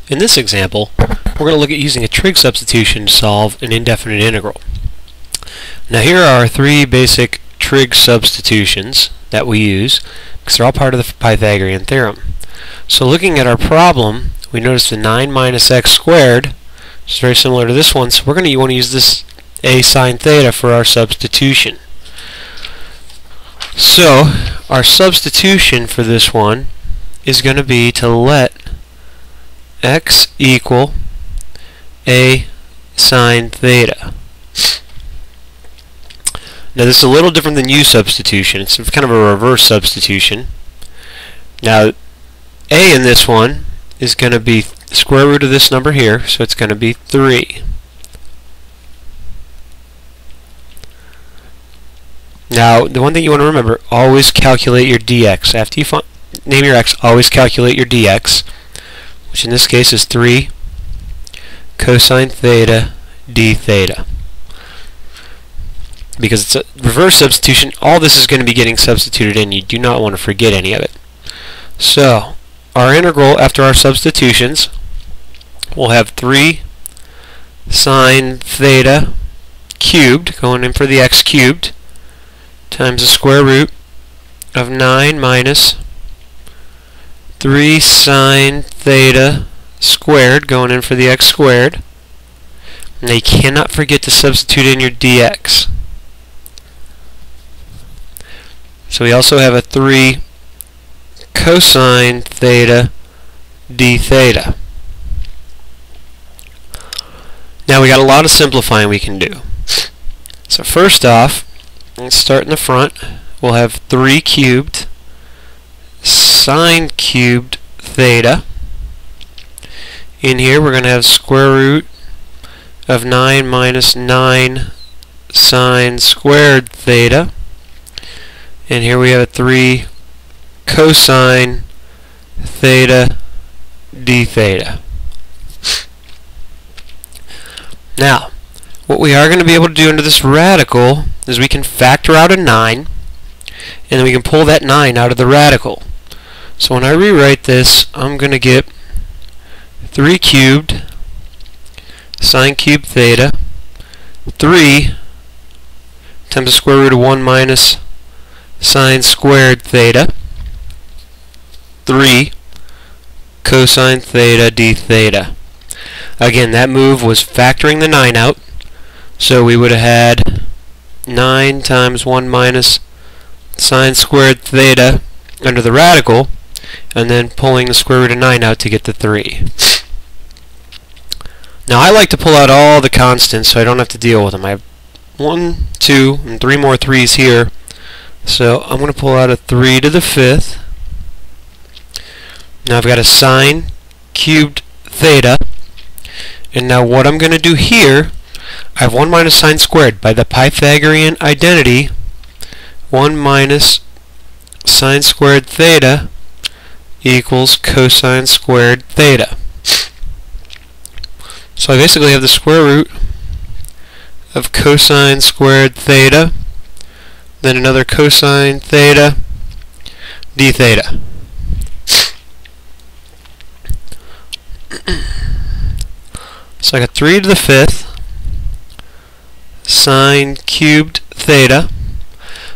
In this example, we're going to look at using a trig substitution to solve an indefinite integral. Now here are our three basic trig substitutions that we use, because they're all part of the Pythagorean theorem. So looking at our problem, we notice the 9 minus x squared is very similar to this one, so we're going to want to use this a sine theta for our substitution. So our substitution for this one is going to be to let x equal a sine theta. Now this is a little different than u substitution. It's kind of a reverse substitution. Now a in this one is going to be square root of this number here, so it's going to be 3. Now the one thing you want to remember, always calculate your dx. After you name your x, always calculate your dx, which in this case is 3 cosine theta d theta. Because it's a reverse substitution, all this is going to be getting substituted in. You do not want to forget any of it. So our integral after our substitutions will have 3 sine theta cubed, going in for the x cubed, times the square root of 9 minus 3 sine theta squared, going in for the x squared. Now you cannot forget to substitute in your dx. So we also have a 3 cosine theta d theta. Now we got a lot of simplifying we can do. So first off, let's start in the front. We'll have 3 cubed sine cubed theta. In here we're going to have square root of 9 minus 9 sine squared theta. And here we have a 3 cosine theta d theta. Now, what we are going to be able to do under this radical is we can factor out a 9, and then we can pull that 9 out of the radical. So when I rewrite this, I'm going to get 3 cubed sine cubed theta, 3 times the square root of 1 minus sine squared theta, 3 cosine theta d theta. Again, that move was factoring the 9 out, so we would have had 9 times 1 minus sine squared theta under the radical, and then pulling the square root of 9 out to get the 3. Now I like to pull out all the constants so I don't have to deal with them. I have 1, 2, and 3 more 3's here. So I'm going to pull out a 3 to the 5th. Now I've got a sine cubed theta. And now what I'm going to do here, I have 1 minus sine squared. By the Pythagorean identity, 1 minus sine squared theta equals cosine squared theta. So I basically have the square root of cosine squared theta, then another cosine theta d theta. So I got 3 to the 5th sine cubed theta.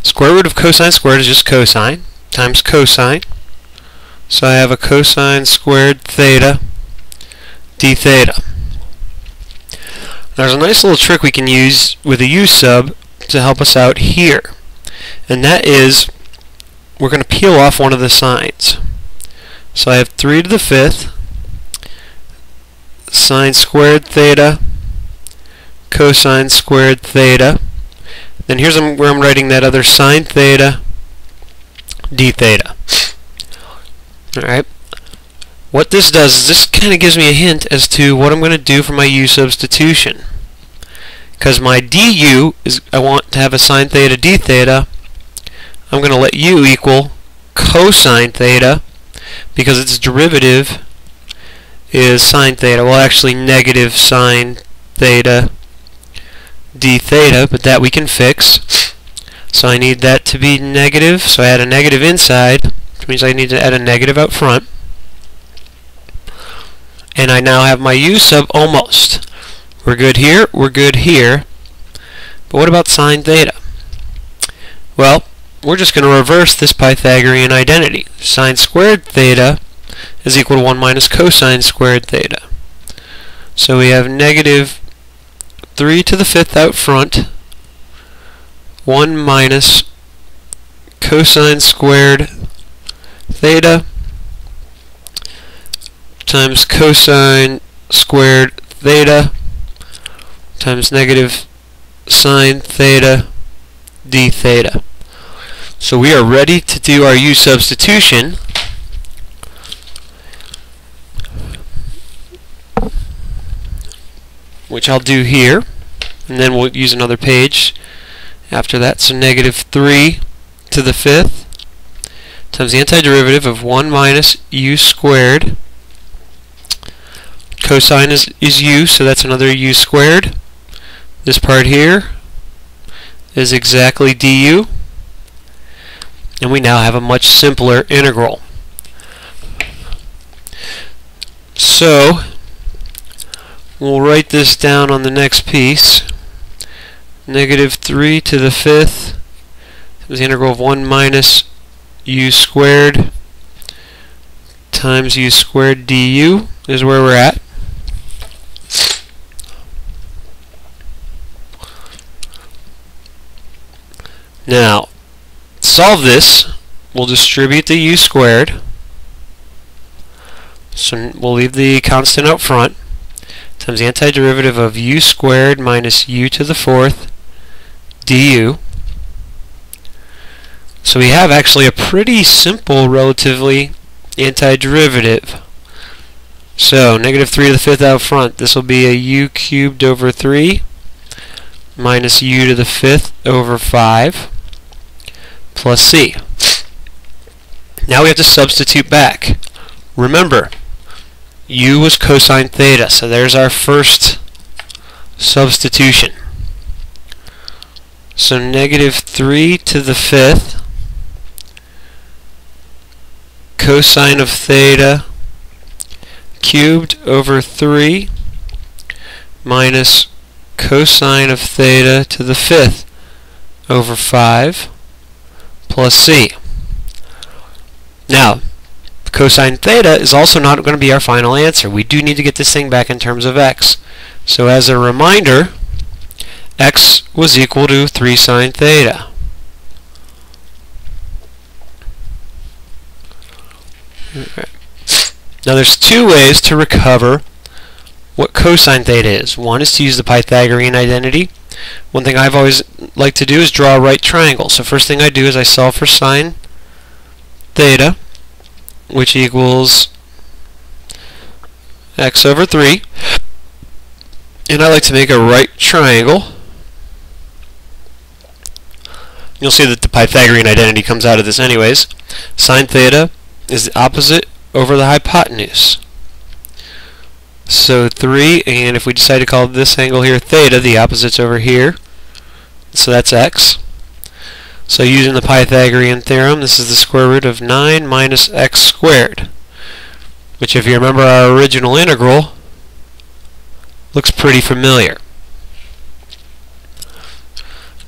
Square root of cosine squared is just cosine times cosine. So I have a cosine squared theta d theta. There's a nice little trick we can use with a u sub to help us out here. And that is, we're going to peel off one of the signs. So I have 3 to the 5th sine squared theta cosine squared theta. Then here's where I'm writing that other sine theta d theta. Alright. What this does is this kind of gives me a hint as to what I'm going to do for my u substitution. Because my du is, I want to have a sine theta d theta, I'm going to let u equal cosine theta, because its derivative is sine theta. Well, actually negative sine theta d theta, but that we can fix. So I need that to be negative, so I add a negative inside, which means I need to add a negative out front. And I now have my u sub almost. We're good here, we're good here. But what about sine theta? Well, we're just going to reverse this Pythagorean identity. Sine squared theta is equal to 1 minus cosine squared theta. So we have negative 3 to the 5th out front, 1 minus cosine squared theta times cosine squared theta times negative sine theta d theta. So we are ready to do our u substitution. Which I'll do here, and then we'll use another page after that. So negative 3 to the 5th times the antiderivative of 1 minus u squared. Cosine is u, so that's another u squared. This part here is exactly du, and we now have a much simpler integral. So we'll write this down on the next piece. Negative 3 to the 5th times the integral of 1 minus u squared times u squared du is where we're at. Now, to solve this, we'll distribute the u squared. So we'll leave the constant out front. Times the antiderivative of u squared minus u to the 4th du. So we have actually a pretty simple, relatively, antiderivative. So negative 3 to the 5th out front, this will be a u cubed over 3 minus u to the 5th over 5 plus c. Now we have to substitute back. Remember, u was cosine theta, so there's our first substitution. So negative 3 to the 5th cosine of theta cubed over 3 minus cosine of theta to the 5th over 5 plus c. Now, cosine theta is also not going to be our final answer. We do need to get this thing back in terms of x. So as a reminder, x was equal to 3 sine theta. Okay. Now there's two ways to recover what cosine theta is. One is to use the Pythagorean identity. One thing I've always liked to do is draw a right triangle. So first thing I do is I solve for sine theta, which equals x over 3. And I like to make a right triangle. You'll see that the Pythagorean identity comes out of this anyways. Sine theta is the opposite over the hypotenuse. So 3, and if we decide to call this angle here theta, the opposite's over here. So that's x. So using the Pythagorean theorem, this is the square root of 9 minus x squared, which, if you remember our original integral, looks pretty familiar.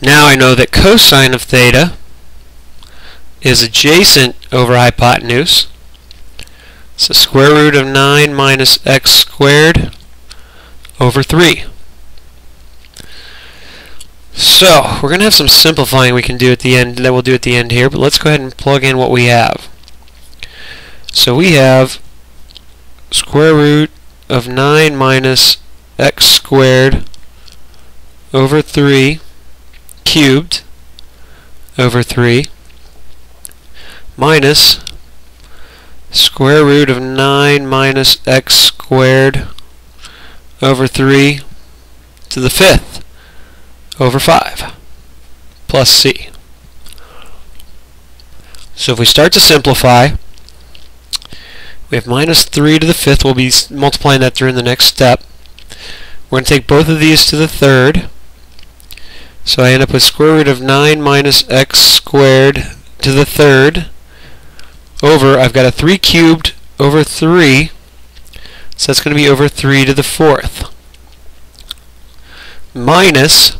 Now I know that cosine of theta is adjacent over hypotenuse. So square root of 9 minus x squared over 3. So we're going to have some simplifying we can do at the end, that we'll do at the end here, but let's go ahead and plug in what we have. So we have square root of 9 minus x squared over 3 cubed over 3 minus square root of 9 minus x squared over 3 to the 5th over 5 plus c. So if we start to simplify, we have minus 3 to the 5th. We'll be multiplying that through in the next step. We're going to take both of these to the 3rd. So I end up with square root of 9 minus x squared to the 3rd over, I've got a 3 cubed over 3 So that's going to be over 3 to the 4th. Minus,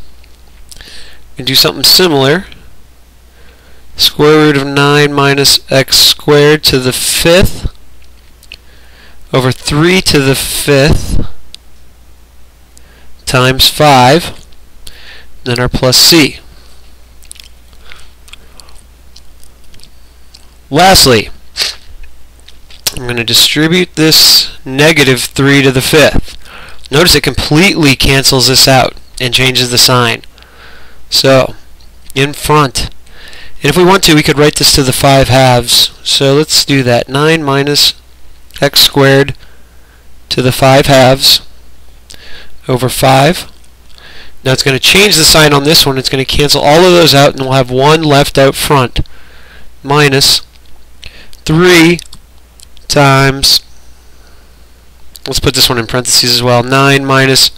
we can do something similar. Square root of 9 minus x squared to the 5th over 3 to the 5th times 5, then our plus c. Lastly, I'm going to distribute this negative 3 to the 5th. Notice it completely cancels this out and changes the sign. So, in front. And if we want to, we could write this to the 5 halves. So let's do that. 9 minus x squared to the 5 halves over 5. Now it's going to change the sign on this one. It's going to cancel all of those out, and we'll have 1 left out front. Minus 3 times, let's put this one in parentheses as well, 9 minus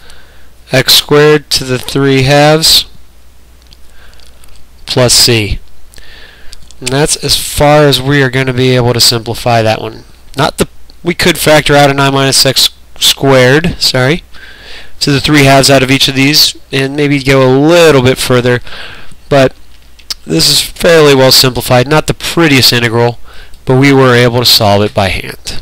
x squared to the 3 halves plus c. And that's as far as we are going to be able to simplify that one. We could factor out a 9 minus x squared, to the 3 halves out of each of these, and maybe go a little bit further, but this is fairly well simplified. Not the prettiest integral, but we were able to solve it by hand.